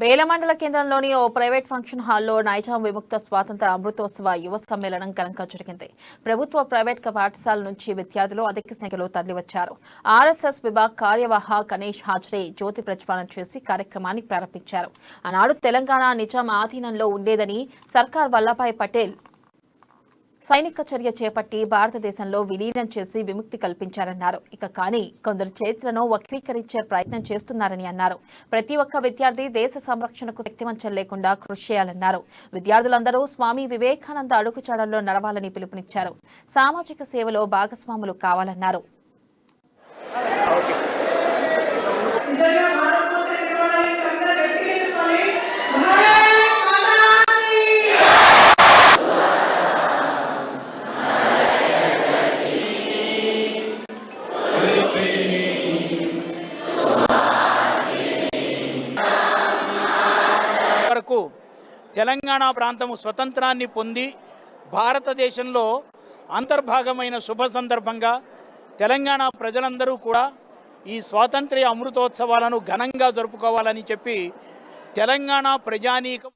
బేల మండల కేంద్రంలోని ఓ private function హాల్లో నైజాం విముక్త స్వాతంత్ర అమృతోత్సవ యువ సమ్మేళనం ఘనంగా జరిగింది. ప్రభుత్వ ప్రైవేట్ పాఠశాల నుంచి విద్యార్థులు అధిక సంఖ్యలో తరలివచ్చారు. ఆర్ఎస్ఎస్ విభాగ్ కార్యవాహ గణేష్ హాజ్రే జ్యోతి ప్రజ్వలన చేసి కార్యక్రమాన్ని ప్రారంభించారు. ఆనాడు తెలంగాణ నిజాం ఆధీనంలో ఉండేదని సర్దార్ వల్లభాయ్ పటేల్ సైనిక చర్య చేపట్టి భారతదేశంలో విలీనం చేసి విముక్తి కల్పించారన్నారు. కానీ కొందరు చరిత్రను వక్రీకరించే ప్రయత్నం చేస్తున్నారని అన్నారు. ప్రతి ఒక్క విద్యార్థి దేశ సంరక్షణకు శక్తివంచన లేకుండా కృషి చేయాలన్నారు. విద్యార్థులందరూ స్వామి వివేకానంద అడుగుజాడల్లో నడవాలని పిలుపునిచ్చారు. సామాజిక సేవలో భాగస్వాములు కావాలన్నారు. తెలంగాణ ప్రాంతము స్వతంత్రాన్ని పొంది భారతదేశంలో అంతర్భాగమైన శుభ సందర్భంగా తెలంగాణ ప్రజలందరూ కూడా ఈ స్వాతంత్ర్య అమృతోత్సవాలను ఘనంగా జరుపుకోవాలని చెప్పి తెలంగాణ ప్రజానీకం